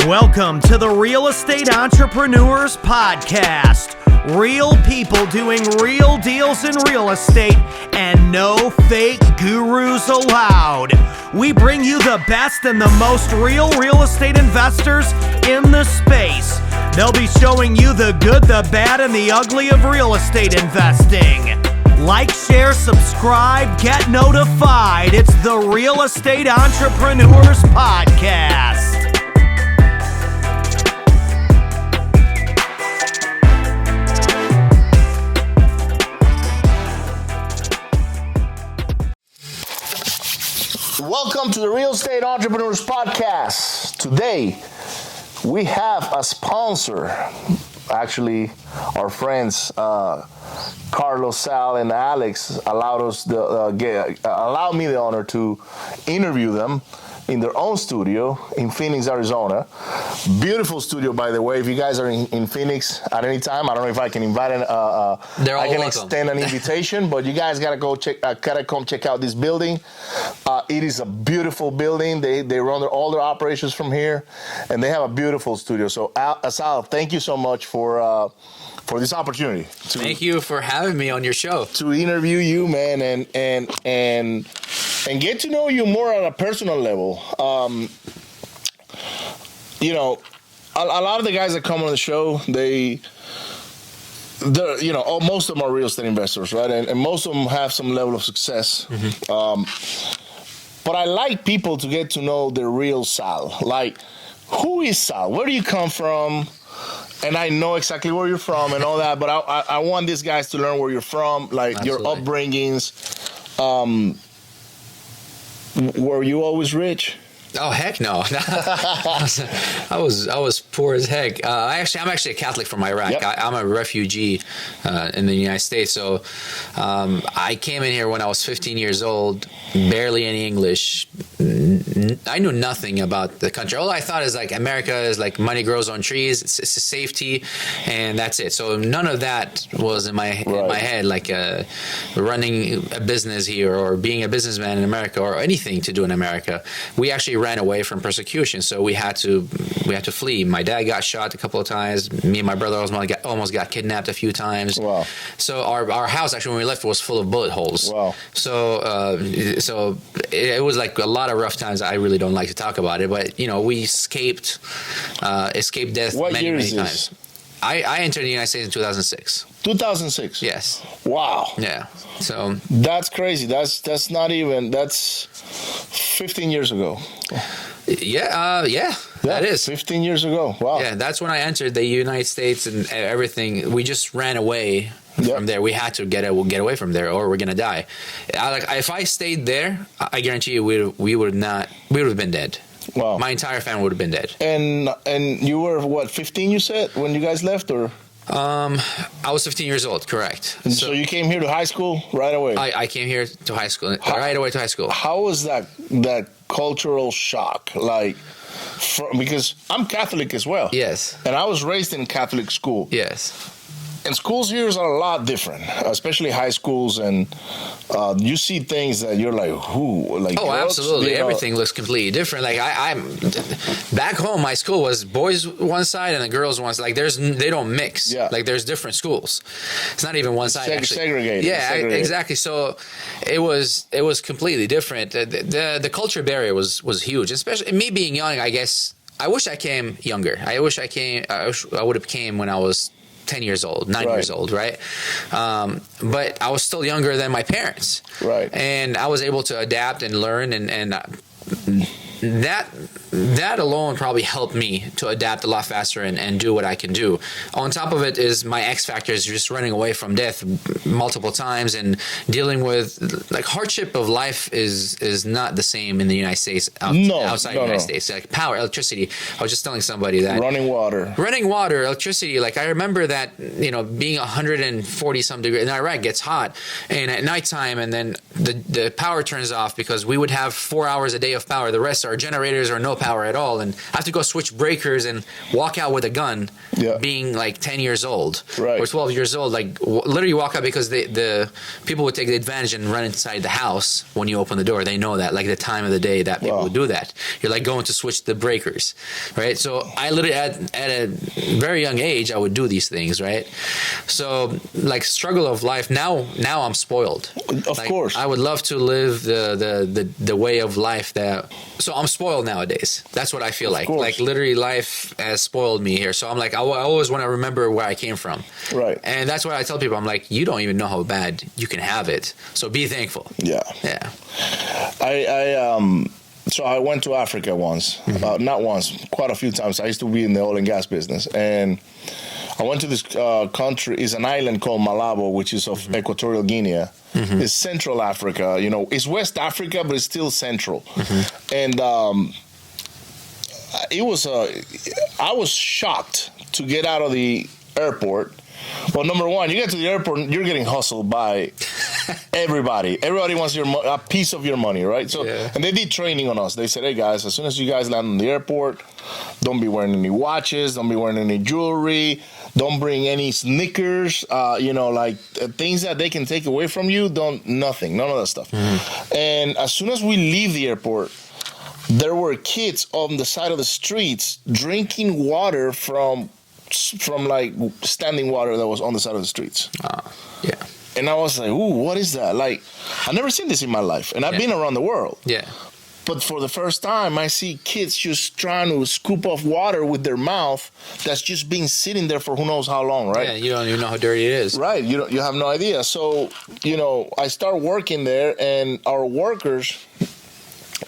Welcome to the Real Estate Entrepreneurs Podcast. Real people doing real deals in real estate and no fake gurus allowed. We bring you the best and the most real estate investors in the space. They'll be showing you the good, the bad, and the ugly of real estate investing. Like, share, subscribe, get notified. It's the Real Estate Entrepreneurs Podcast. Welcome to the Real Estate Entrepreneurs Podcast. Today, we have a sponsor. Actually, our friends Carlos, Sal, and Alex allowed me the honor to interview them in their own studio in Phoenix, Arizona. Beautiful studio, by the way. If you guys are in Phoenix at any time, I don't know if I can invite I can extend an invitation, but you guys gotta come check out this building. It is a beautiful building. They run all their operations from here, and they have a beautiful studio. So, Sal, thank you so much for this opportunity. Thank you for having me on your show. To interview you, man, and get to know you more on a personal level. A lot of the guys that come on the show, most of them are real estate investors, right? And most of them have some level of success. Mm-hmm. But I like people to get to know the real Sal. Like, who is Sal? Where do you come from? And I know exactly where you're from and all that, but I want these guys to learn where you're from, like Absolutely. Your upbringings. Were you always rich? Oh, heck no. I was poor as heck. I'm actually a Catholic from Iraq. Yep. I'm a refugee in the United States. So I came in here when I was 15 years old, barely any English. I knew nothing about the country. All I thought is like America is like money grows on trees. It's a safety, and that's it. So none of that was in my head, like running a business here or being a businessman in America or anything to do in America. We actually ran away from persecution, so we had to flee. My dad got shot a couple of times. Me and my brother almost got kidnapped a few times. Wow. So our house actually when we left was full of bullet holes. Wow. So it was like a lot of rough times. I really don't like to talk about it, but we escaped death many times. I entered the United States in 2006. 2006? Yes. Wow. Yeah. So that's crazy. That's 15 years ago. Yeah, that is 15 years ago. Wow. Yeah, that's when I entered the United States and everything. We just ran away from there. We had to get away from there, or we're gonna die. If I stayed there, I guarantee you, we would have been dead. Wow. My entire family would have been dead. And you were what, 15? You said when you guys left, or? I was 15 years old, correct. So you came here to high school right away? I came here to high school, right away to high school. How was that cultural shock? Like, because I'm Catholic as well. Yes. And I was raised in Catholic school. Yes. And schools here are a lot different, especially high schools, and you see things that you're like, who? Like, oh, drugs, absolutely. Everything looks completely different. Like I'm back home, my school was boys one side and the girls one side. Like they don't mix. Yeah. Like there's different schools. It's not even one side. Segregated. Yeah, exactly. So it was completely different. The culture barrier was huge, especially me being young. I guess I wish I came younger. I wish I would have came when I was 10 years old, 9 years old, right? But I was still younger than my parents. Right. And I was able to adapt and learn, and that alone probably helped me to adapt a lot faster and do what I can do. On top of it is my X factor is just running away from death multiple times and dealing with like hardship of life is not the same in the United States outside the United States. Like power, electricity. I was just telling somebody that running water, electricity. Like I remember that being 140 some degrees in Iraq gets hot, and at nighttime, and then the power turns off because we would have 4 hours a day of power. The rest are generators or no power. power at all, and I have to go switch breakers and walk out with a gun, being like 10 years old or 12 years old, like literally walk out because the people would take the advantage and run inside the house when you open the door. They know that, like the time of the day that people would do that. You're like going to switch the breakers, right? So I literally at a very young age, I would do these things, right? So like struggle of life. Now I'm spoiled. Of course, I would love to live the way of life that. So I'm spoiled nowadays. That's what I feel like. Like literally, life has spoiled me here. So I'm like, I always want to remember where I came from. Right. And that's what I tell people. I'm like, you don't even know how bad you can have it. So be thankful. Yeah. Yeah. So I went to Africa once. Not once, quite a few times. I used to be in the oil and gas business, and I went to this country. It's an island called Malabo, which is of Equatorial Guinea. It's Central Africa. You know, it's West Africa, but it's still Central. And it was I was shocked to get out of the airport. Well, number one, you get to the airport, you're getting hustled by everybody. Everybody wants a piece of your money, right? So, and they did training on us. They said, hey, guys, as soon as you guys land on the airport, don't be wearing any watches, don't be wearing any jewelry, don't bring any sneakers, like things that they can take away from you, nothing, none of that stuff. And as soon as we leave the airport, there were kids on the side of the streets drinking water from like standing water that was on the side of the streets. And I was like, ooh, what is that? Like, I've never seen this in my life. And I've been around the world. But for the first time, I see kids just trying to scoop off water with their mouth that's just been sitting there for who knows how long, right? Yeah, you don't even know how dirty it is. Right, you have no idea. So, I start working there, and our workers,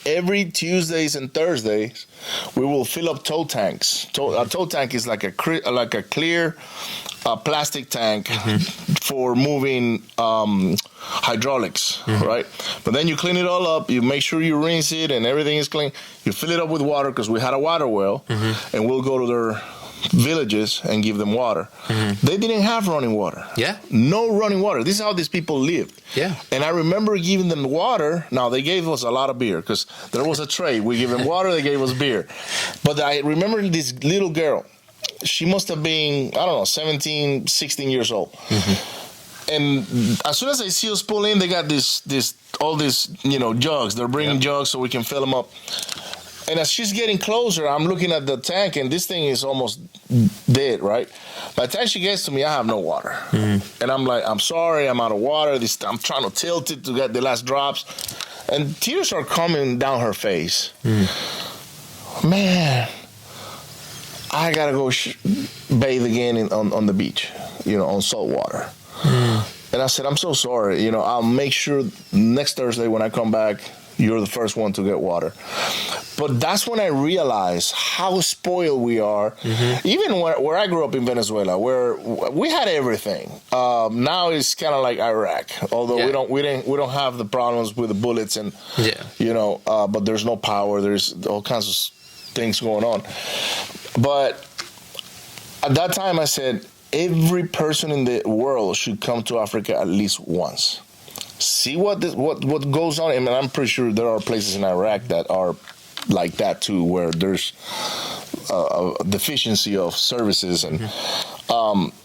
every Tuesdays and Thursdays, we will fill up tow tanks. A tow tank is like a clear plastic tank for moving hydraulics, right? But then you clean it all up. You make sure you rinse it and everything is clean. You fill it up with water because we had a water well, and we'll go to their villages and give them water. They didn't have running water. No running water. This is how these people lived. And I remember giving them water. Now, they gave us a lot of beer because there was a trade. We gave them water, they gave us beer. But I remember this little girl. She must have been, 17, 16 years old. And as soon as they see us pull in, they got all these jugs. They're bringing jugs so we can fill them up. And as she's getting closer, I'm looking at the tank, and this thing is almost dead, right? By the time she gets to me, I have no water. And I'm like, I'm sorry, I'm out of water. I'm trying to tilt it to get the last drops. And tears are coming down her face. Man, I got to go bathe again on the beach, on salt water. And I said, I'm so sorry. I'll make sure next Thursday when I come back, you're the first one to get water. But that's when I realized how spoiled we are. Even where I grew up in Venezuela, where we had everything. Now it's kind of like Iraq, although we don't have the problems with the bullets and but there's no power. There's all kinds of things going on. But at that time, I said every person in the world should come to Africa at least once. See what goes on. I mean, I'm pretty sure there are places in Iraq that are like that too, where there's a deficiency of services, and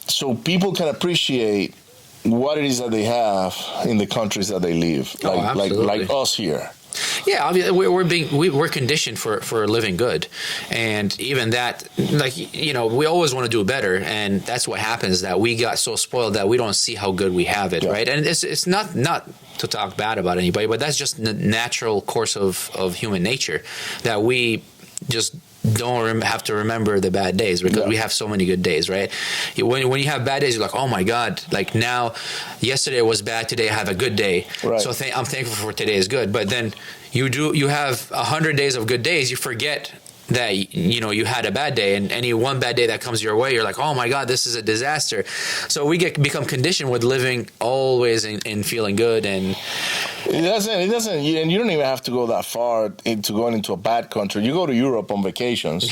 so people can appreciate what it is that they have in the countries that they live, like us here. Yeah, I mean, we're conditioned for living good, and even that, we always want to do better, and that's what happens. That we got so spoiled that we don't see how good we have it, right? And it's not to talk bad about anybody, but that's just the natural course of human nature, that we just don't have to remember the bad days because we have so many good days, right? When you have bad days, you're like, oh my God, like now, yesterday was bad, today I have a good day. Right. So I'm thankful for today is good. But then you have 100 days of good days, you forget that you had a bad day, and any one bad day that comes your way, you're like, oh my God, this is a disaster. So we become conditioned with living always in feeling good, and it doesn't, and you don't even have to go that far into going into a bad country. You go to Europe on vacations,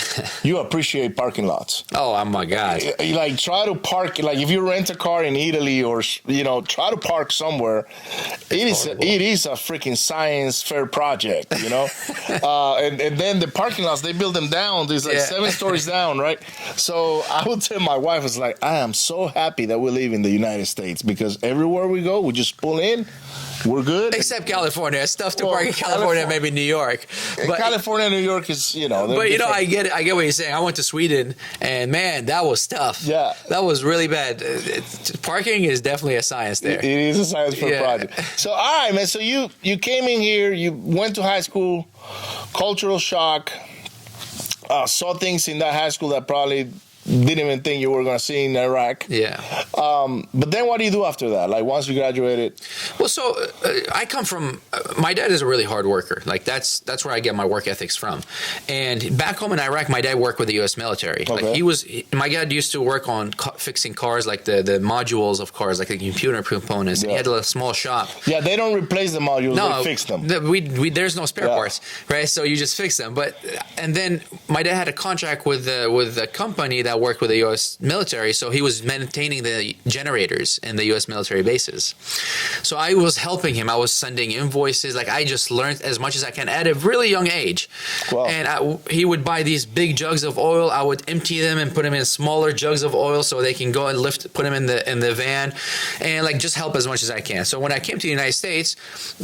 you appreciate parking lots. Oh my God. Like, try to park, like if you rent a car in Italy or, try to park somewhere. It is a freaking science fair project, and then the parking lots, they build them down. There's like 7 stories down, right? So I would tell my wife, was like, I am so happy that we live in the United States, because everywhere we go, we just pull in. We're good. Except California. It's tough to park in California, maybe New York. But California and New York is, But, I get it. I get what you're saying. I went to Sweden, and, man, that was tough. Yeah. That was really bad. Parking is definitely a science there. It is a science fair project. So, all right, man. So, you came in here. You went to high school, cultural shock, saw things in that high school that probably didn't even think you were going to see in Iraq. Yeah. But then what do you do after that? Like, once you graduated? Well, so I come from, my dad is a really hard worker. Like, that's where I get my work ethics from. And back home in Iraq, my dad worked with the U.S. military. Okay. Like, my dad used to work on fixing cars, like the modules of cars, like the computer components. Yeah. He had a small shop. Yeah, they don't replace the modules, they fix them. There's no spare parts, right? So you just fix them. And then my dad had a contract with a company that worked with the U.S. military, so he was maintaining the generators in the U.S. military bases. So I was helping him. I was sending invoices. Like, I just learned as much as I can at a really young age. Wow. And he would buy these big jugs of oil. I would empty them and put them in smaller jugs of oil so they can go and put them in the van, and like just help as much as I can. So when I came to the United States,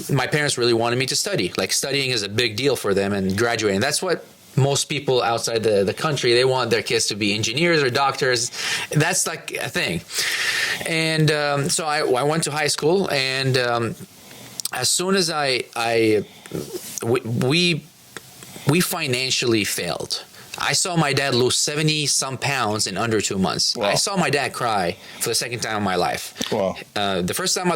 my parents really wanted me to study. Like, studying is a big deal for them, and graduating. That's what most people outside the country, they want their kids to be engineers or doctors. That's like a thing. And so I went to high school, and as soon as we financially failed. I saw my dad lose 70-some pounds in under 2 months. Wow. I saw my dad cry for the second time in my life. Wow. The first time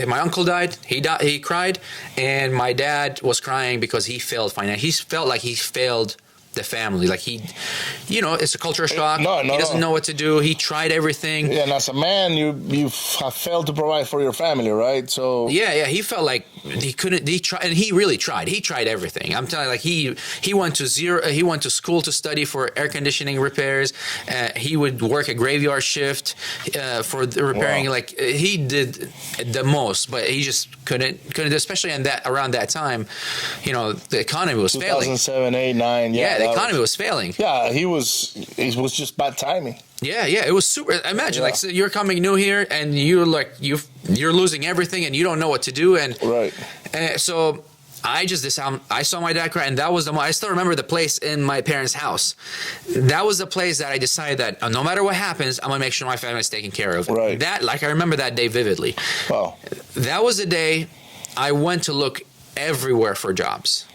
my uncle died, he cried, and my dad was crying because he failed financially. He felt like he failed the family. Like, it's a culture shock. He doesn't know what to do. He tried everything. Yeah, and as a man, you have failed to provide for your family, right? So he felt like he couldn't. He tried, and he really tried. He tried everything. I'm telling you, like, he went to school to study for air conditioning repairs. He would work a graveyard shift for the repairing. Wow. Like, he did the most, but he just couldn't, especially around that time. The economy was failing. 2007, 8, 9. Yeah. The economy was failing. Yeah, it was just bad timing. Yeah, it was super. Imagine, like, so you're coming new here, and you're losing everything, and you don't know what to do, and right. So I saw my dad cry, and that was I still remember the place in my parents' house. That was the place that I decided that no matter what happens, I'm gonna make sure my family is taken care of. Right. I remember that day vividly. Wow. That was the day I went to look everywhere for jobs.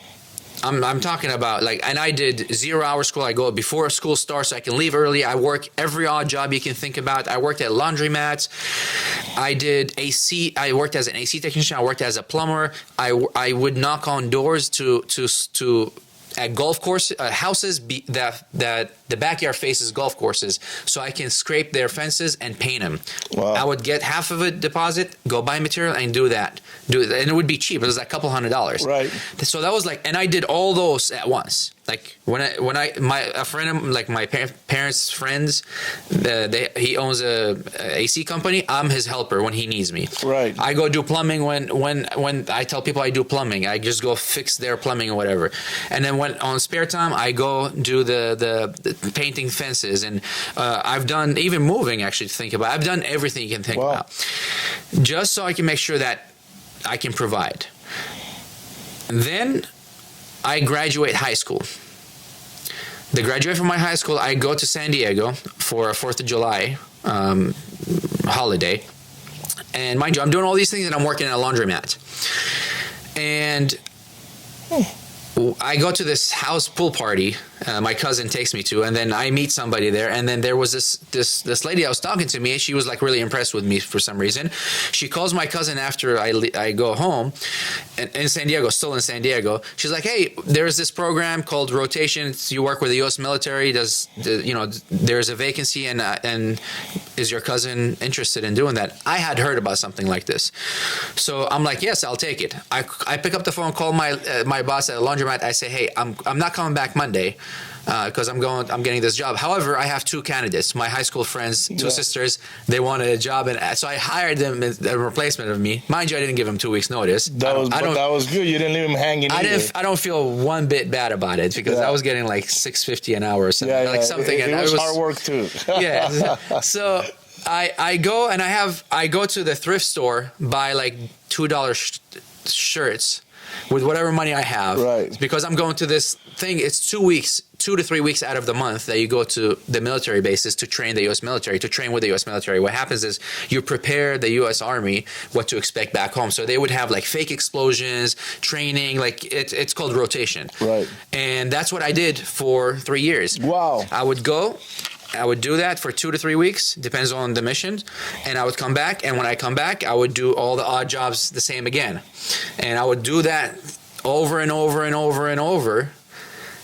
I'm talking about, like, and I did 0-hour school. I go before school starts so I can leave early. I work every odd job you can think about. I worked at laundromats. I did AC. I worked as an AC technician. I worked as a plumber. I would knock on doors to at golf course houses that the backyard faces golf courses, so I can scrape their fences and paint them. Wow. I would get half of a deposit, go buy material, and do that, and it would be cheap. It was like a couple $100. Right. So that was like, and I did all those at once. Like, a friend of, like, my parents' friends, he owns a AC company. I'm his helper when he needs me. Right. I go do plumbing when I tell people I do plumbing. I just go fix their plumbing or whatever. And then when on spare time, I go do the painting fences, and I've done even moving. Actually, to think about, I've done everything you can think about, just so I can make sure that I can provide. Then I graduate high school. The graduate from my high school, I go to San Diego for a 4th of July holiday. And mind you, I'm doing all these things, and I'm working at a laundromat. And I go to this house pool party my cousin takes me to, and then I meet somebody there, and then there was this lady that was talking to me, and she was like really impressed with me for some reason. She calls my cousin after I go home, in San Diego, still in San Diego. She's like, hey, there's this program called Rotation. You work with the U.S. military. There's a vacancy, and is your cousin interested in doing that? I had heard about something like this, so I'm like, yes, I'll take it. I pick up the phone, call my boss at a laundromat. I say, hey, I'm not coming back Monday because I'm getting this job. However, I have two candidates, my high school friends, two sisters. They wanted a job, and so I hired them as a replacement of me. Mind you, I didn't give them 2 weeks notice. That was good. You didn't leave them hanging. I don't feel one bit bad about it because I was getting like $6.50 an hour or something. It was hard work too. Yeah. So I go and I go to the thrift store, buy like $2 shirts with whatever money I have, right? Because I'm going to this thing. It's 2 to 3 weeks out of the month that you go to the military bases to train the U.S. military, to train with the U.S. military. What happens is you prepare the U.S. Army what to expect back home. So they would have like fake explosions, training, like it's called rotation. Right. And that's what I did for 3 years. Wow. I would do that for 2 to 3 weeks, depends on the mission, and I would come back. And when I come back, I would do all the odd jobs the same again, and I would do that over and over and over and over.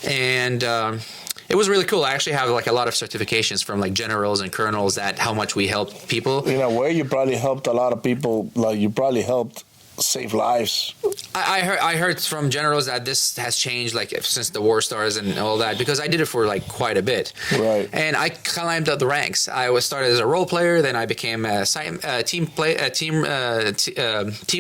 And it was really cool. I actually have like a lot of certifications from like generals and colonels that how much we help people. In a way, you probably helped a lot of people. Like you probably helped save lives. I heard from generals that this has changed like since the war started and all that, because I did it for like quite a bit. Right. And I climbed up the ranks. I was started as a role player, then I became a team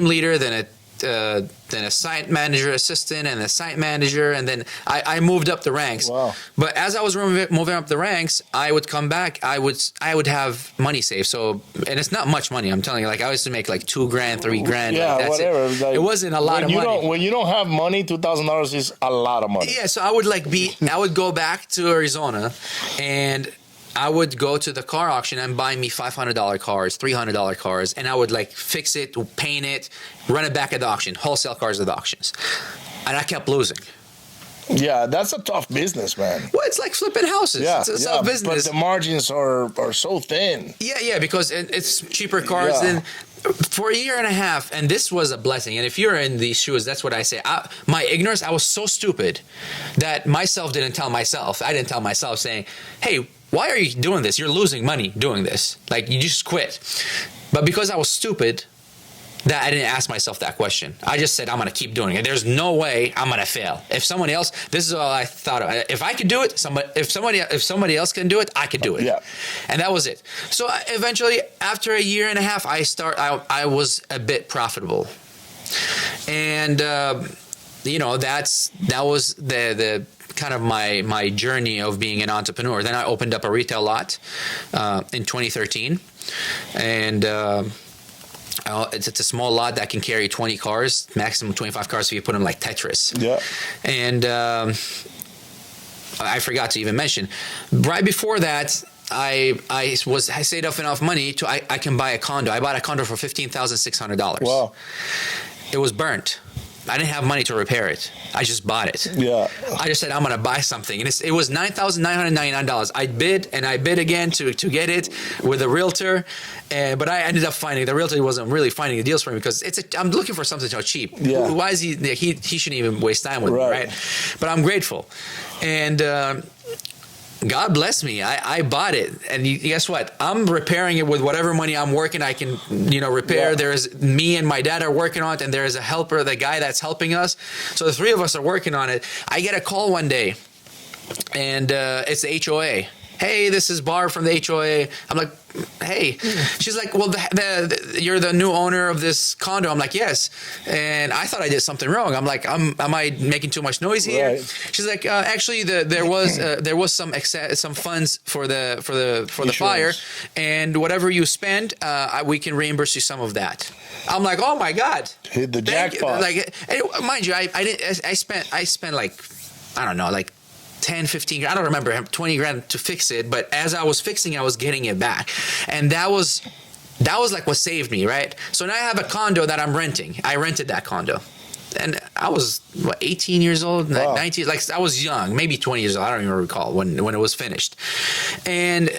leader, then a site manager assistant, and a site manager, and then I moved up the ranks. Wow. But as I was moving up the ranks, I would come back, I would have money saved. So, and it's not much money, I'm telling you. Like I used to make like $2,000, $3,000. Yeah, like, that's whatever. It. Like, it wasn't a lot of money. When you don't have money, $2,000 is a lot of money. Yeah, so I would go back to Arizona, and I would go to the car auction and buy me $500 cars, $300 cars, and I would like fix it, paint it, run it back at the auction, wholesale cars at the auctions. And I kept losing. Yeah, that's a tough business, man. Well, it's like flipping houses. Yeah, it's a tough business. But the margins are so thin. Yeah, because it's cheaper cars than... For a year and a half, and this was a blessing. And if you're in these shoes, that's what I say. My ignorance, I was so stupid that I didn't tell myself saying, hey, why are you doing this? You're losing money doing this. Like, you just quit. But because I was stupid, that I didn't ask myself that question. I just said, I'm going to keep doing it. There's no way I'm going to fail. If somebody else, this is all I thought of. If I could do it, if somebody else can do it, I could do it. Yeah. And that was it. So eventually, after a year and a half, I was a bit profitable. And, that was the kind of my journey of being an entrepreneur. Then I opened up a retail lot in 2013. And it's a small lot that can carry 20 cars, maximum 25 cars if you put them like Tetris. Yeah. And I forgot to even mention, right before that, I saved up enough money to I can buy a condo. I bought a condo for $15,600. Wow. It was burnt. I didn't have money to repair it. I just bought it. Yeah. I just said, I'm going to buy something. And it was $9,999. I bid and I bid again to get it with a realtor. But I ended up finding, the realtor wasn't really finding the deals for me because I'm looking for something so cheap. Yeah. Why is he shouldn't even waste time with me, right? But I'm grateful. And, God bless me. I bought it. And guess what? I'm repairing it with whatever money I'm working. I can, repair. Yeah. There's me and my dad are working on it. And there's a helper, the guy that's helping us. So the three of us are working on it. I get a call one day and it's the HOA. Hey, this is Barb from the HOA. I'm like, hey. She's like, well, you're the new owner of this condo. I'm like, yes. And I thought I did something wrong. I'm like, am I making too much noise here? Right. She's like, actually, there was some funds for the fire, and whatever you spend, we can reimburse you some of that. I'm like, oh my God, hit the jackpot. Like, mind you, I spent like, I don't know, like 10, 15, I don't remember, 20 grand to fix it. But as I was fixing it, I was getting it back. And that was like what saved me, right? So now I have a condo that I'm renting. I rented that condo. And I was 18 years old, Wow. 19, like I was young, maybe 20 years old. I don't even recall when it was finished. And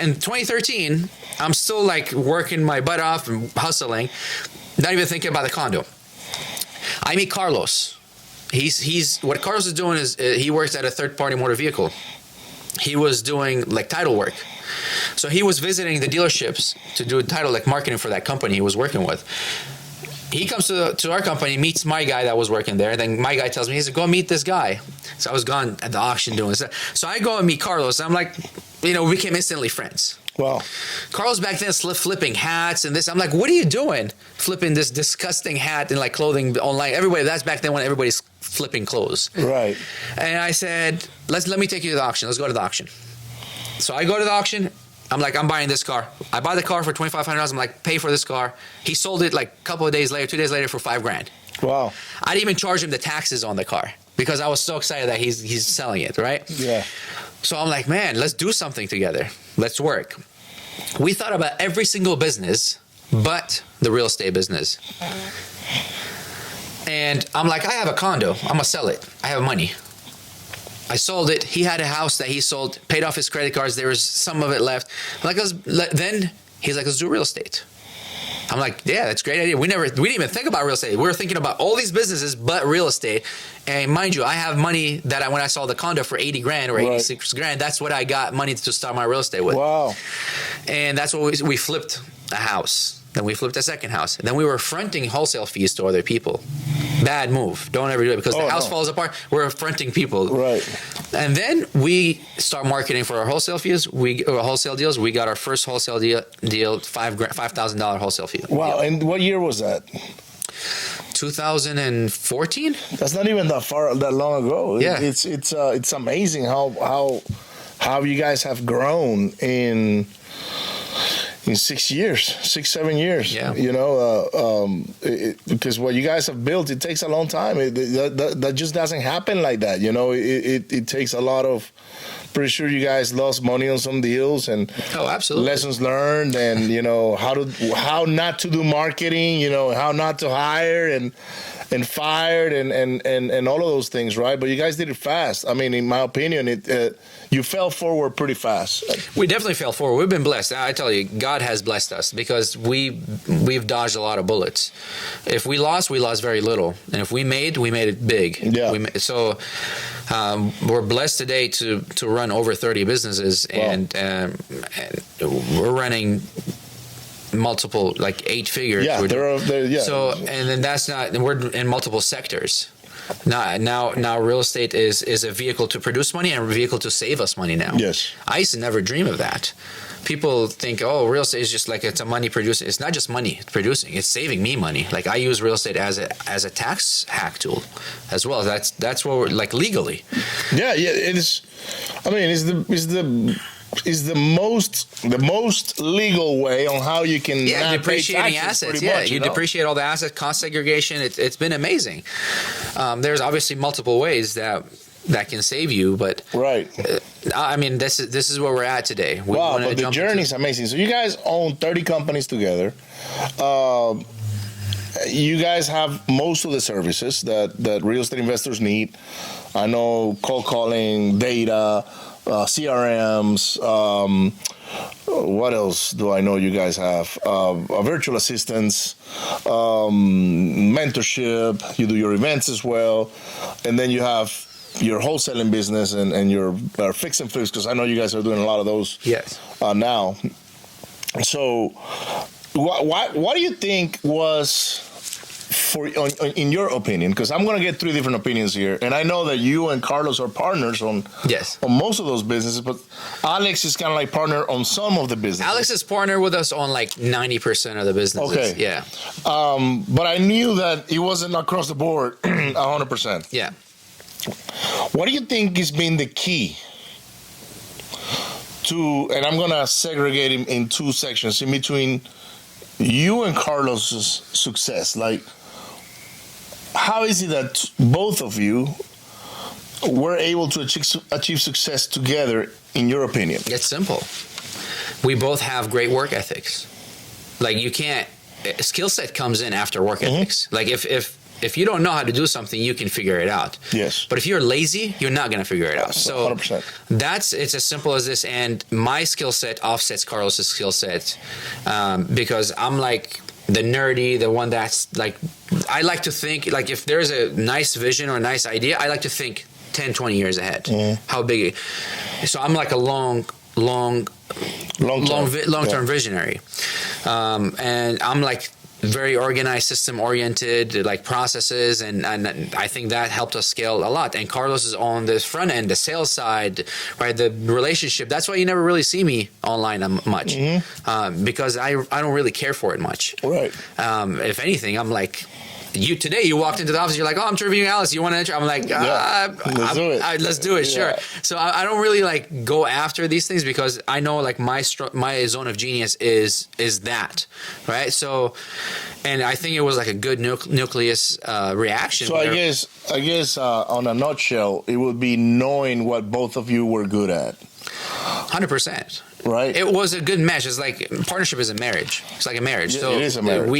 in 2013, I'm still like working my butt off and hustling, not even thinking about the condo. I meet Carlos. He's what Carlos is doing is he works at a third-party motor vehicle. He was doing like title work. So he was visiting the dealerships to do title, like marketing for that company he was working with. He comes to our company, meets my guy that was working there. Then my guy tells me, he said, go meet this guy. So I was gone at the auction doing stuff. So I go and meet Carlos. I'm like, we became instantly friends. Wow. Carlos back then flipping hats and this. I'm like, what are you doing? Flipping this disgusting hat and like clothing online. Everybody, that's back then when everybody's flipping clothes. Right. And I said, let me take you to the auction. Let's go to the auction. So I go to the auction. I'm like, I'm buying this car. I buy the car for $2,500. I'm like, pay for this car. He sold it like a couple of days later, 2 days later for $5,000. Wow. I didn't even charge him the taxes on the car because I was so excited that he's selling it, right? Yeah. So I'm like, man, let's do something together. Let's work. We thought about every single business but the real estate business. And I'm like, I have a condo. I'm going to sell it. I have money. I sold it. He had a house that he sold, paid off his credit cards. There was some of it left. Then he's like, let's do real estate. I'm like, yeah, that's a great idea. We didn't even think about real estate. We were thinking about all these businesses but real estate. And mind you, I have money that when I sold the condo for $80,000 or $86,000, that's what I got money to start my real estate with. Wow. And that's what we flipped a house. Then we flipped a second house. And then we were fronting wholesale fees to other people. Bad move. Don't ever do it because the house falls apart. We're fronting people. Right. And then we start marketing for our wholesale fees. Wholesale deals. We got our first wholesale deal, $5,000 wholesale fee. Wow. Deal. And what year was that? 2014. That's not even that long ago. Yeah. It's amazing how you guys have grown in 6 years, 7 years. Yeah. Because what you guys have built, it takes a long time. That just doesn't happen like that. It takes a lot of. Pretty sure you guys lost money on some deals and absolutely. Lessons learned, and how not to do marketing, how not to hire and fired and all of those things, right? But you guys did it fast. I mean, in my opinion, you fell forward pretty fast. We definitely fell forward. We've been blessed. I tell you, God has blessed us because we've dodged a lot of bullets. If we lost very little, and if we made it big. Yeah. We're blessed today to run over 30 businesses, and we're running multiple, like 8 figures. Yeah, yeah. So, and then we're in multiple sectors. Now real estate is a vehicle to produce money and a vehicle to save us money now. Yes. I used to never dream of that. People think, real estate is just like it's a money producing. It's not just money producing. It's saving me money. Like I use real estate as a tax hack tool as well. That's what we're like legally. Yeah, it is. I mean, it's the most legal way on how you can depreciating assets. You depreciate all the assets, cost segregation. It's been amazing. There's obviously multiple ways that can save you, but right. I mean, this is where we're at today. Wow, but the journey is amazing. So you guys own 30 companies together. You guys have most of the services that real estate investors need. I know cold calling, data, CRMs. What else do I know you guys have? Virtual assistants, mentorship. You do your events as well, and then you have your wholesaling business and your fix and flips, because I know you guys are doing a lot of those. Yes. Now. So, what do you think was, in your opinion, because I'm going to get 3 different opinions here, and I know that you and Carlos are partners on most of those businesses, but Alex is kind of like partner on some of the businesses. Alex is partner with us on like 90% of the businesses. Okay. Yeah. But I knew that it wasn't across the board 100%. Yeah. What do you think has been the key to, and I'm going to segregate him in 2 sections, in between you and Carlos's success? Like, how is it that both of you were able to achieve success together, in your opinion? It's simple. We both have great work ethics. Like, you can't, skill set comes in after work ethics. Like, if if you don't know how to do something, you can figure it out. Yes. But if you're lazy, you're not going to figure it out. So 100%. it's as simple as this. And my skill set offsets Carlos's skill set, because I'm like the nerdy, the one that's like, I like to think, like if there's a nice vision or a nice idea, I like to think 10, 20 years ahead. How big. So I'm like a long-term visionary. And I'm like very organized, system-oriented, like processes, and I think that helped us scale a lot. And Carlos is on the front end, the sales side, right? The relationship. That's why you never really see me online much, because I don't really care for it much. Right. If anything, I'm like, you walked into the office, you're like, oh, I'm interviewing Alice, you want to enter? I'm like, let's do it, sure. So I don't really like go after these things, because I know like my zone of genius is that, right? So, and I think it was like a good nucleus reaction. So I guess on a nutshell, it would be knowing what both of you were good at. 100%. Right. It was a good match. It's like partnership is a marriage. It's like a marriage. So it is a marriage.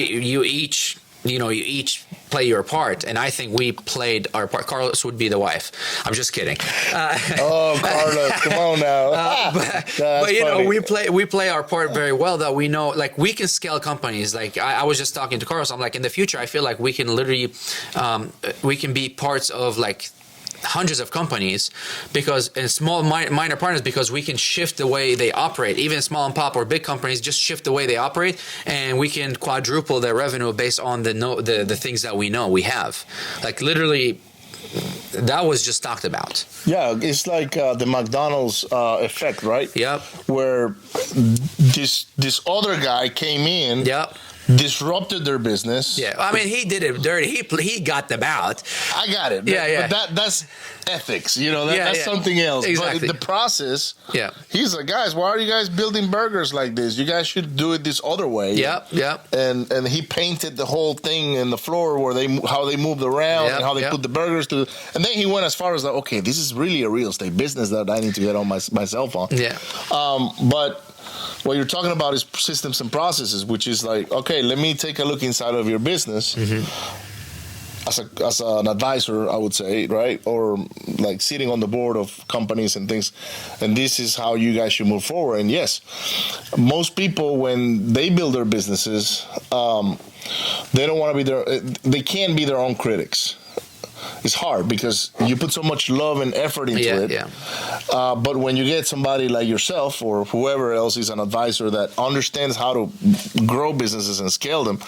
You each play your part, and I think we played our part. Carlos would be the wife. I'm just kidding. Oh, Carlos, come on now. But you know, we play our part very well. That we know, like we can scale companies. Like I was just talking to Carlos. I'm like, in the future, I feel like we can literally, we can be parts of like hundreds of companies, because in small minor partners, because we can shift the way they operate. Even small and pop or big companies just shift the way they operate, and we can quadruple their revenue based on the things that we know we have. Like literally, that was just talked about. Yeah, it's like the McDonald's effect, right? Yep. Where this other guy came in. Yep. Disrupted their business. Yeah, I mean, he did it dirty. He got them out. I got it. Yeah. But that's ethics. You know, that's something else. Exactly. But the process. Yeah. He's like, guys, why are you guys building burgers like this? You guys should do it this other way. Yep. And he painted the whole thing in the floor where how they moved around and how they put the burgers to. And then he went as far as like, okay, this is really a real estate business that I need to get on myself on. Yeah. But what you're talking about is systems and processes, which is like, okay, let me take a look inside of your business as an advisor, I would say, right? Or like sitting on the board of companies and things. And this is how you guys should move forward. And yes, most people, when they build their businesses, they don't want to be they can't be their own critics. It's hard because you put so much love and effort into it. Yeah. But when you get somebody like yourself or whoever else is an advisor that understands how to grow businesses and scale them,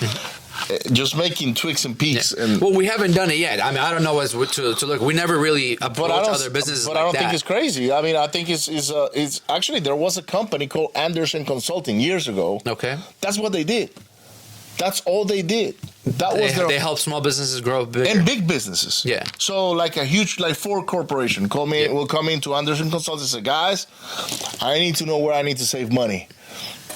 just making tweaks and peaks. Yeah. And well, we haven't done it yet. I mean, I don't know to look. We never really approach other businesses. But I don't think it's crazy. I mean, I think it's actually, there was a company called Anderson Consulting years ago. Okay. That's what they did. That's all they did. They help small businesses grow bigger. And big businesses. Yeah. So like a huge, like Ford Corporation will come into Anderson Consulting and say, guys, I need to know where I need to save money.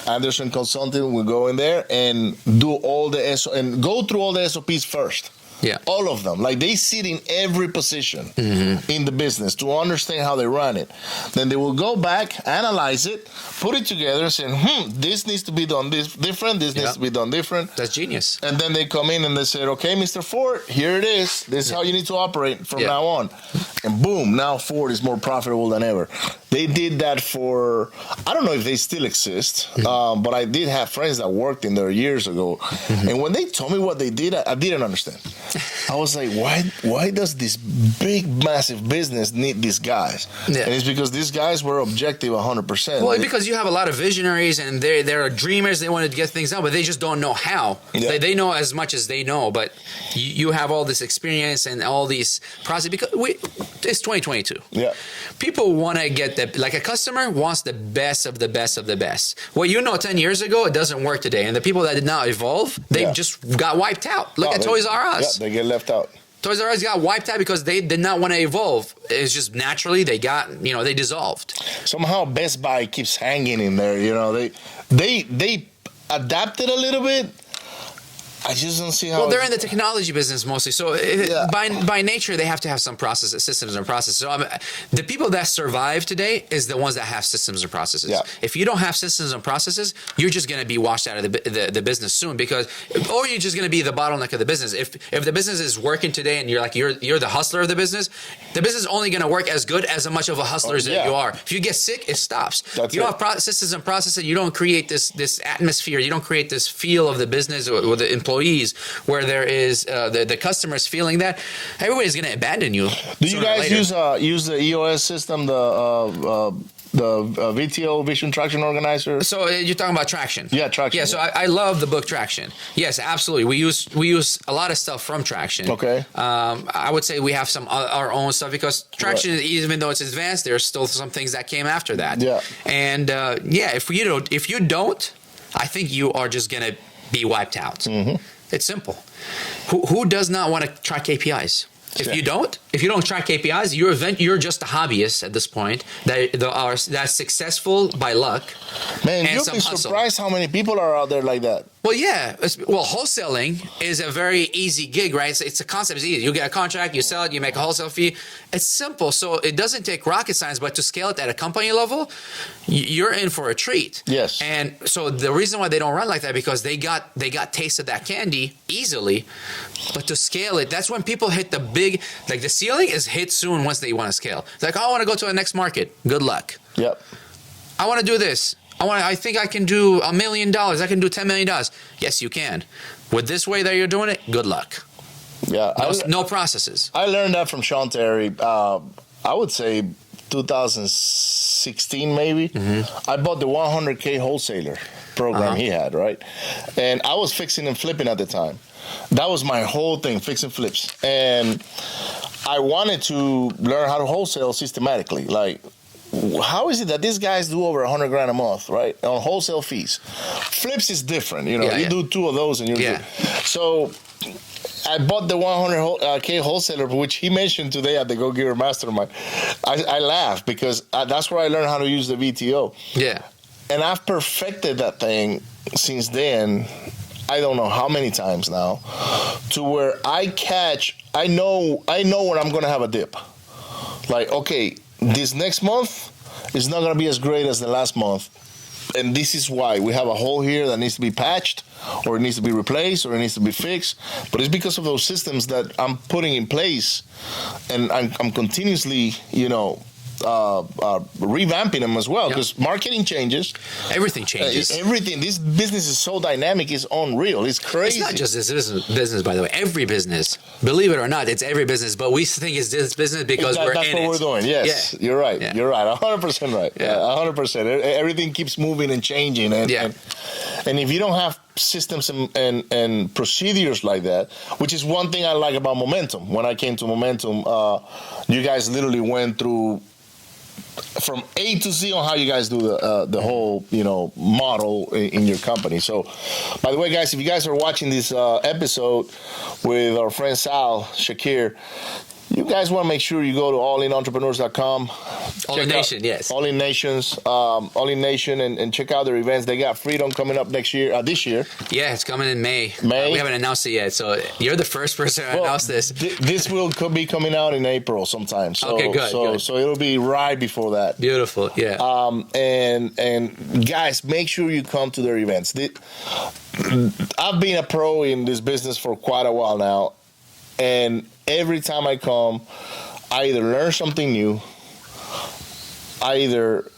Anderson Consulting will go in there and do all and go through all the SOPs first. Yeah. All of them. Like they sit in every position in the business to understand how they run it. Then they will go back, analyze it, put it together and say, this needs to be done different, this needs to be done different. That's genius. And then they come in and they say, okay, Mr. Ford, here it is. This is how you need to operate from now on. And boom, now Ford is more profitable than ever. They did that for, I don't know if they still exist, but I did have friends that worked in there years ago. And when they told me what they did, I didn't understand. I was like, why does this big, massive business need these guys? Yeah. And it's because these guys were objective 100%. Well, because you have a lot of visionaries and they're dreamers. They want to get things done, but they just don't know how. Yeah. They know as much as they know, but you have all this experience and all these processes. Because it's 2022. Yeah. People want to get like a customer wants the best of the best of the best. What 10 years ago, it doesn't work today. And the people that did not evolve, they just got wiped out. Look at Toys R Us. Yeah, they get left out. Toys R Us got wiped out because they did not want to evolve. It's just naturally they got, they dissolved. Somehow Best Buy keeps hanging in there. They adapted a little bit. I just don't see how. Well, they're in the technology business mostly, so by nature they have to have some processes, systems and processes. So the people that survive today is the ones that have systems and processes. Yeah. If you don't have systems and processes, you're just going to be washed out of the business soon, or you're just going to be the bottleneck of the business. If the business is working today and you're the hustler of the business is only going to work as good as much of a hustler as you are. If you get sick, it stops. You don't have systems and processes. You don't create this atmosphere. You don't create this feel of the business or the employees where there is the customers feeling that. Everybody's going to abandon you. Do you guys use the EOS system, the VTO, Vision Traction Organizer? So you're talking about Traction? Yeah, Traction. Yeah, so I love the book Traction. Yes, absolutely. We use a lot of stuff from Traction. Okay. I would say we have some our own stuff because Traction, even though it's advanced, there's still some things that came after that. Yeah. And if you don't, I think you are just gonna be wiped out. Mm-hmm. It's simple. Who does not want to track KPIs? If you don't track KPIs, you're just a hobbyist at this point that's successful by luck. Man, you'll be surprised how many people are out there like that. Well, yeah. Well, wholesaling is a very easy gig, right? It's a concept. It's easy. You get a contract, you sell it, you make a wholesale fee. It's simple. So it doesn't take rocket science, but to scale it at a company level, you're in for a treat. Yes. And so the reason why they don't run like that because they got taste of that candy easily, but to scale it, that's when people hit the big, like the ceiling is hit soon once they want to scale. It's like, I want to go to the next market. Good luck. Yep. I want to do this. I think I can do $1 million. I can do $10 million. Yes, you can. With this way that you're doing it, good luck. Yeah. No processes. I learned that from Sean Terry. I would say 2016 maybe. Mm-hmm. I bought the 100K wholesaler program he had, right? And I was fixing and flipping at the time. That was my whole thing, fixing flips. And I wanted to learn how to wholesale systematically. Like, how is it that these guys do over $100,000 a month, right, on wholesale fees? Flips is different, you do 2 of those and you're good. So I bought the 100K wholesaler, which he mentioned today at the Go Giver Mastermind. I laughed because that's where I learned how to use the VTO. Yeah. And I've perfected that thing since then. I don't know how many times now, to where I know when I'm going to have a dip. Like, okay, this next month is not going to be as great as the last month. And this is why. We have a hole here that needs to be patched, or it needs to be replaced, or it needs to be fixed. But it's because of those systems that I'm putting in place, and I'm continuously, revamping them as well, because marketing changes. Everything changes. Everything. This business is so dynamic. It's unreal. It's crazy. It's not just this business, by the way. Every business, believe it or not, it's every business. But we think it's this business because we're in it. That's what we're doing. Yes, you're right. Yeah. You're right. 100% right. Yeah, 100%. Everything keeps moving and changing. And if you don't have systems and procedures like that, which is one thing I like about Momentum. When I came to Momentum, you guys literally went through from A to Z on how you guys do the whole model in your company. So, by the way, guys, if you guys are watching this episode with our friend Sal Shakir, you guys want to make sure you go to allinentrepreneurs.com. All in Nation, yes. All in Nations, All in Nation, and check out their events. They got Freedom coming up this year. Yeah, it's coming in May. We haven't announced it yet, so you're the first person to announce this. This could be coming out in April sometime. So, okay, good. So it'll be right before that. Beautiful, yeah. And guys, make sure you come to their events. I've been a pro in this business for quite a while now, and every time I come, I either learn something new, I either,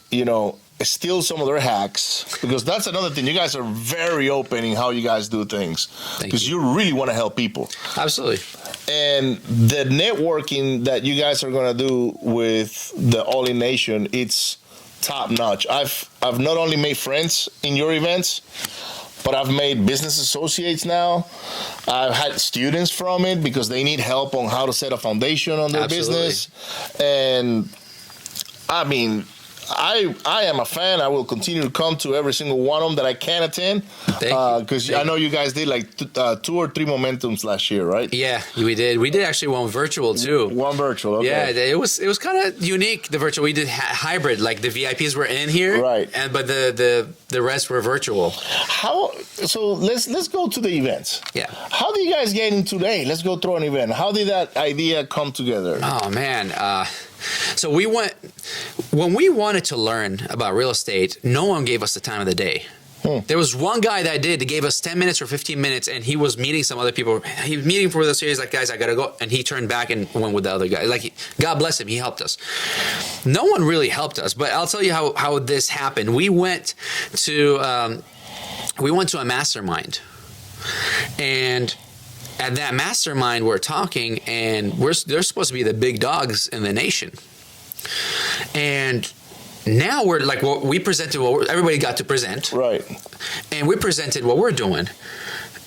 steal some of their hacks, because that's another thing. You guys are very open in how you guys do things, because you really want to help people. Absolutely. And the networking that you guys are going to do with the All In Nation, it's top notch. I've not only made friends in your events, but I've made business associates now. I've had students from it because they need help on how to set a foundation on their business. And I mean, I am a fan. I will continue to come to every single one of them that I can attend. Because I know you guys did like 2 or 3 Momentums last year, right? Yeah, we did. We did actually one virtual too. One virtual, okay. Yeah, it was kind of unique, the virtual. We did hybrid, like the VIPs were in here, right? But the rest were virtual. So let's go to the events. Yeah. How do you guys get into let's go through an event? How did that idea come together? Oh man. So when we wanted to learn about real estate, no one gave us the time of the day. There was one guy that gave us 10 minutes or 15 minutes, and he was meeting some other people. He was meeting for the series, like, guys, I gotta go. And he turned back and went with the other guy. Like, God bless him, he helped us. No one really helped us, but I'll tell you how this happened. We went to a mastermind, and at that mastermind, we're talking, and they're supposed to be the big dogs in the nation. And now we're like, we presented everybody got to present. Right. And we presented what we're doing.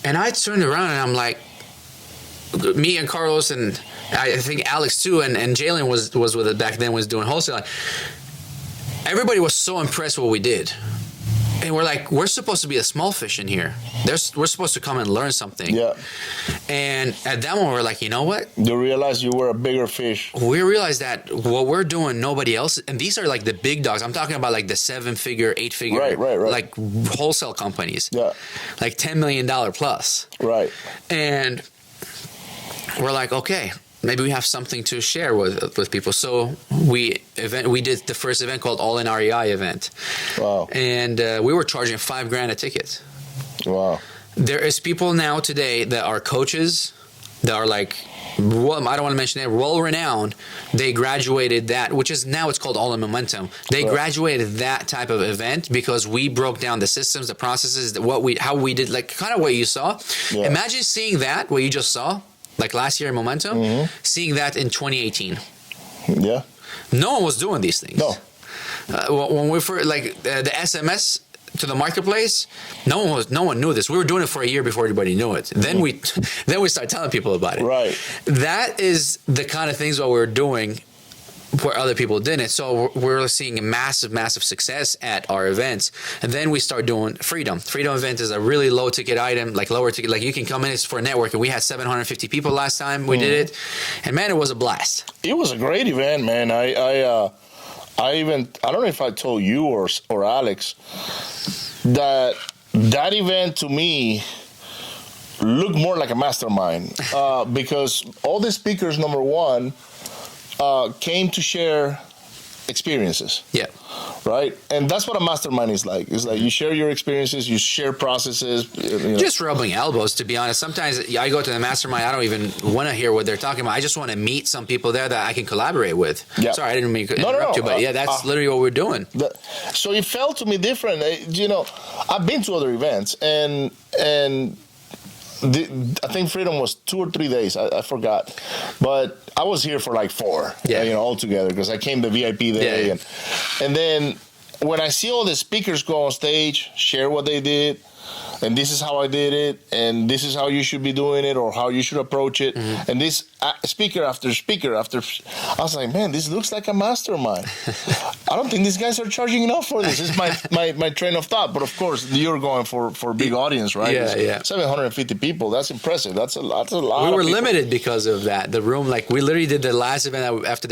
And I turned around and I'm like, me and Carlos and I think Alex too, and Jalen was with it back then, was doing wholesaling. Everybody was so impressed with what we did. And we're like, we're supposed to be a small fish in here. We're supposed to come and learn something. Yeah. And at that moment, we're like, you know what? You realized you were a bigger fish. We realized that what we're doing, nobody else. And these are like the big dogs. I'm talking about like the 7-figure, 8-figure, right. like wholesale companies. Yeah. Like $10 million plus. Right. And we're like, okay, maybe we have something to share with people. So we did the first event called All In REI event. Wow. And we were charging $5,000 a ticket. Wow. There is people now today that are coaches that are like, well, I don't want to mention it, well-renowned. They graduated that, which is now it's called All In Momentum. They graduated that type of event because we broke down the systems, the processes, how we did, like kind of what you saw. Yeah. Imagine seeing that, what you just saw, like last year in Momentum, seeing that in 2018. Yeah. No one was doing these things. No. When we first, the SMS to the marketplace, no one knew this. We were doing it for a year before everybody knew it. Then we started telling people about it. Right. That is the kind of things what we're doing where other people didn't. So we're seeing a massive success at our events. And then we start doing Freedom. Freedom event is a really low ticket item, like lower ticket, like you can come in, it's for a network. And we had 750 people last time we did it. And man, it was a blast. It was a great event, man. I don't know if I told you or Alex that event to me looked more like a mastermind because all the speakers, number one, came to share experiences. Yeah. Right? And that's what a mastermind is like. It's like you share your experiences, you share processes. Just rubbing elbows, to be honest. Sometimes I go to the mastermind, I don't even want to hear what they're talking about. I just want to meet some people there that I can collaborate with. Yeah. Sorry, I didn't mean to interrupt you, but that's literally what we're doing. So it felt to me different. I've been to other events, and I think Freedom was 2 or 3 days. I forgot, but I was here for like 4. Yeah. All together because I came the VIP day, and then when I see all the speakers go on stage, share what they did, and this is how I did it, and this is how you should be doing it, or how you should approach it, and this speaker after speaker after, I was like, man, this looks like a mastermind. I don't think these guys are charging enough for this. This is my train of thought. But of course, you're going for a big audience, right? Yeah. 750 people. That's impressive. That's a lot. We were limited because of that. The room, we literally did the last event after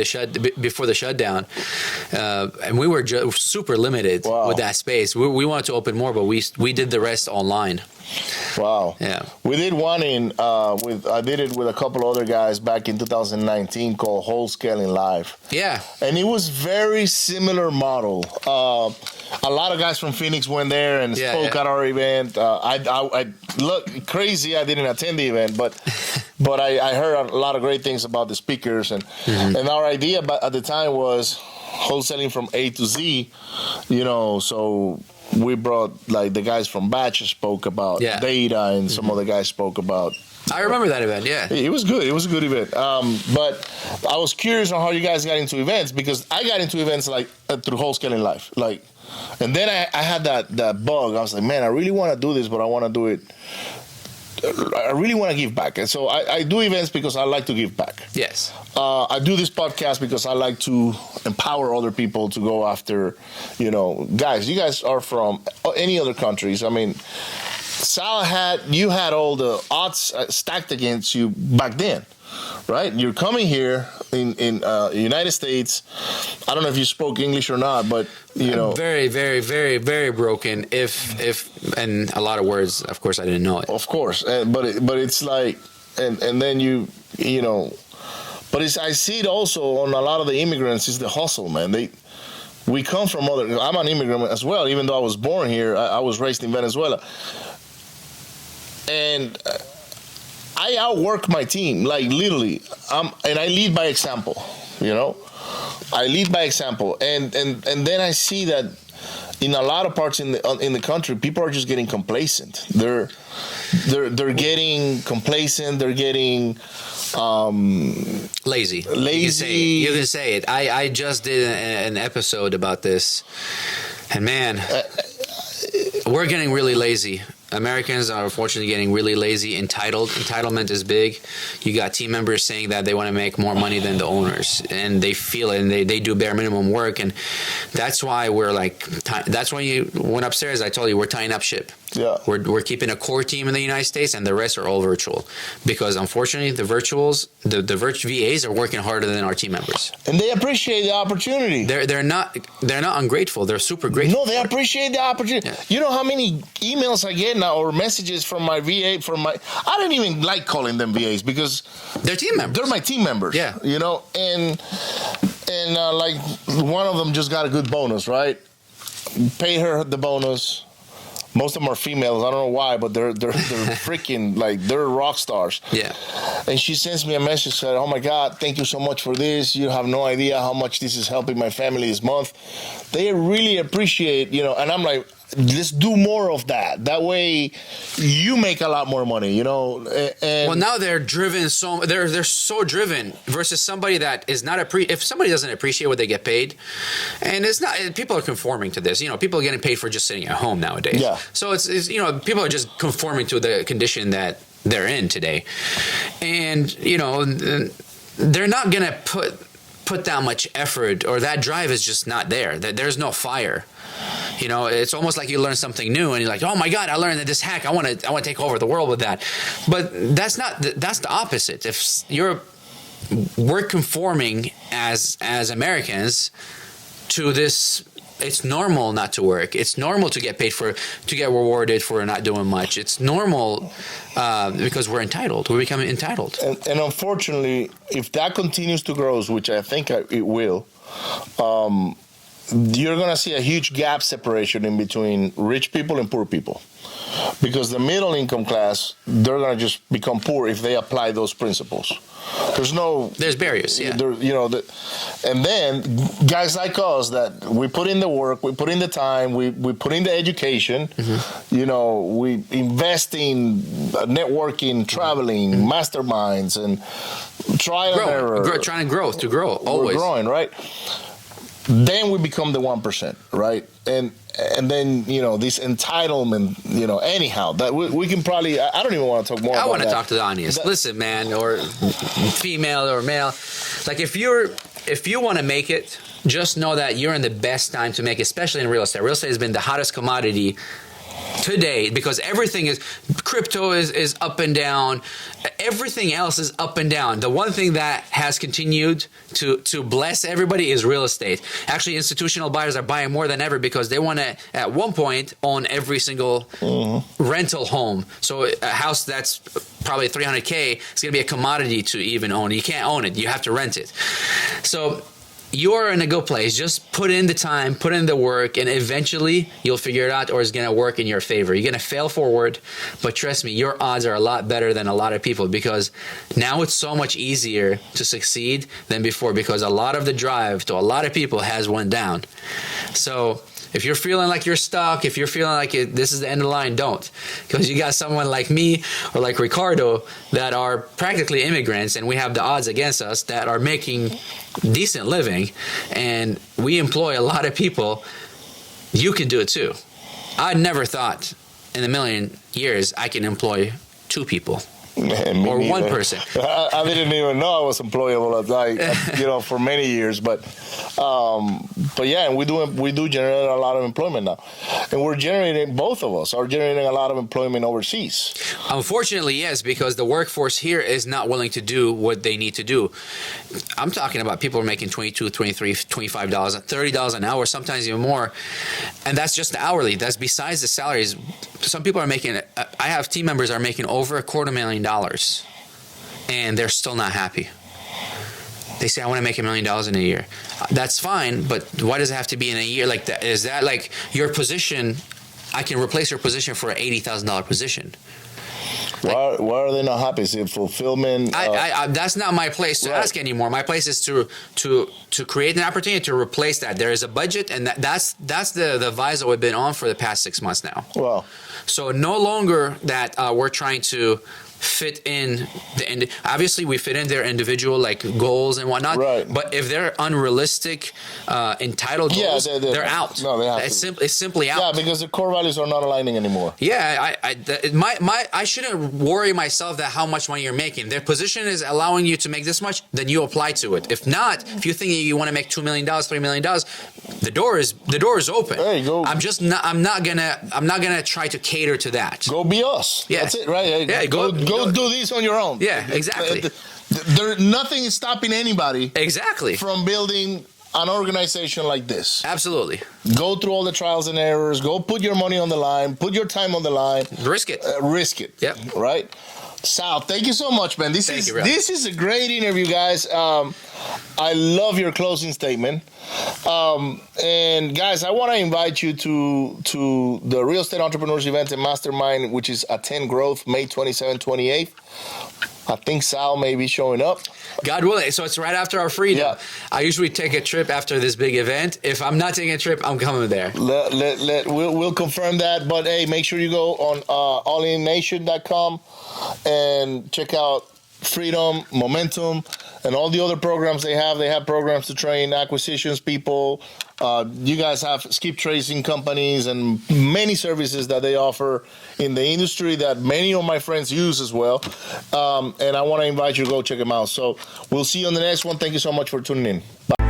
before the shutdown, and we were super limited with that space. We wanted to open more, but we did the rest online. Wow. Yeah. We did one I did it with a couple other guys back in 2019 called Wholesaling Live. Yeah. And it was very similar model. A lot of guys from Phoenix went there and spoke at our event. I look crazy. I didn't attend the event, but I heard a lot of great things about the speakers, and our idea at the time was wholesaling from A to Z, so we brought the guys from Batch spoke about data, and some other guys spoke about. I remember that event. Yeah, it was good. It was a good event. But I was curious on how you guys got into events, because I got into events through Wholesaling Live, and then I had that bug. I was like, man, I really want to do this, but I want to do it I really want to give back. And so I do events because I like to give back. Yes. I do this podcast because I like to empower other people to go after, guys, you guys are from any other countries. I mean, Sal you had all the odds stacked against you back then, right? You're coming here in United States. I don't know if you spoke English or not, but very, very, very, very broken. If and a lot of words, of course, I didn't know it. Of course, but it's like, and then but I see it also on a lot of the immigrants is the hustle, man. We come from I'm an immigrant as well, even though I was born here. I was raised in Venezuela. And I outwork my team, like literally. And I lead by example, I lead by example. And then I see that in a lot of parts in the country, people are just getting complacent. They're getting complacent. They're getting lazy. You can say it. I just did an episode about this, and man, we're getting really lazy. Americans are unfortunately getting really lazy. Entitlement is big. You got team members saying that they want to make more money than the owners, and they feel it, and they do bare minimum work, and that's why that's why you went upstairs. I told you we're tying up ship. Yeah, we're keeping a core team in the United States, and the rest are all virtual, because unfortunately the VAs are working harder than our team members, and they appreciate the opportunity. They're not ungrateful. They're super grateful. No, they appreciate the opportunity. Yeah. You know how many emails I get now or messages from my VA I don't even like calling them VAs because they're team members. They're my team members. Yeah, and like one of them just got a good bonus, right? Pay her the bonus. Most of them are females. I don't know why, but they're freaking they're rock stars. Yeah. And she sends me a message said, "Oh my God, thank you so much for this. You have no idea how much this is helping my family this month." They really appreciate, and I'm like, let's do more of that. That way, you make a lot more money, And well, now they're driven they're so driven versus somebody that is not if somebody doesn't appreciate what they get paid, and it's not, people are conforming to this. People are getting paid for just sitting at home nowadays. Yeah. So it's people are just conforming to the condition that they're in today, and they're not gonna put that much effort, or that drive is just not there. There's no fire. It's almost like you learn something new and you're like, oh my God, I learned this hack. I want to take over the world with that. But that's the opposite. If we're conforming as Americans to this, it's normal not to work. It's normal to get paid to get rewarded for not doing much. It's normal because we're entitled. We're becoming entitled. And unfortunately, if that continues to grow, which I think it will, you're going to see a huge gap separation in between rich people and poor people. Because the middle income class, they're going to just become poor if they apply those principles. There's barriers, yeah. And then guys like us that we put in the work, we put in the time, we put in the education, we invest in networking, traveling, masterminds, and trial and error. Trying to grow, always. We're growing, right? Then we become the 1%, right? And then this entitlement, anyhow, that we can probably, I don't even want to talk more about that. I want to talk to the audience. Listen, man, or female or male, like if you want to make it, just know that you're in the best time to make it, especially in real estate. Real estate has been the hottest commodity today because everything is, crypto is up and down, everything else is up and down. The one thing that has continued to bless everybody is real estate. Actually, institutional buyers are buying more than ever because they want to at one point own every single rental home. So a house that's probably $300K is going to be a commodity to even own. You can't own it, you have to rent it. So you're in a good place. Just put in the time, put in the work, and eventually you'll figure it out, or it's going to work in your favor. You're going to fail forward, but trust me, your odds are a lot better than a lot of people because now it's so much easier to succeed than before because a lot of the drive to a lot of people has went down. So if you're feeling like you're stuck, if you're feeling like this is the end of the line, don't. Because you got someone like me or like Ricardo that are practically immigrants and we have the odds against us that are making decent living and we employ a lot of people. You can do it too. I never thought in a million years I can employ 2 people. Man, or neither. 1 person. I didn't even know I was employable for many years, but yeah, and we do generate a lot of employment now, and both of us are generating a lot of employment overseas. Unfortunately, yes, because the workforce here is not willing to do what they need to do. I'm talking about people are making $22, $23, $25, $30 an hour, sometimes even more, and that's just hourly. That's besides the salaries. Some people are making. I have team members are making over $250,000, and they're still not happy. They say, I want to make $1 million in a year. That's fine, but why does it have to be in a year like that? Is that like your position? I can replace your position for an $80,000 position. Why are they not happy? Is it fulfillment? That's not my place to ask anymore. My place is to create an opportunity to replace that. There is a budget, and that's the advice that we've been on for the past 6 months now. Wow. So no longer that we're trying to fit in obviously we fit in their individual like goals and whatnot, right. But if they're unrealistic entitled goals, they're out. No, they have it's simply out. Yeah, because the core values are not aligning anymore. Yeah, I shouldn't worry myself that how much money you're making. Their position is allowing you to make this much, then you apply to it. If not, if you think you want to make $2 million, $3 million, the door is open. Hey, go. I'm not gonna try to cater to that. Go be us. Yeah. That's it, right? Yeah, go do this on your own. Yeah, exactly. Nothing is stopping anybody from building an organization like this. Absolutely. Go through all the trials and errors. Go put your money on the line. Put your time on the line. Risk it. Risk it. Yep. Right? Sal, thank you so much, man. This is a great interview, guys. I love your closing statement. And guys, I want to invite you to the Real Estate Entrepreneurs Event and Mastermind, which is Attend Growth, May 27th, 28th. I think Sal may be showing up. God willing. So it's right after our freedom. Yeah. I usually take a trip after this big event. If I'm not taking a trip, I'm coming there. We'll confirm that. But hey, make sure you go on allinnation.com and check out Freedom, Momentum, and all the other programs they have. They have programs to train acquisitions people. You guys have skip tracing companies and many services that they offer in the industry that many of my friends use as well. And I want to invite you to go check them out. So we'll see you on the next one. Thank you so much for tuning in. Bye.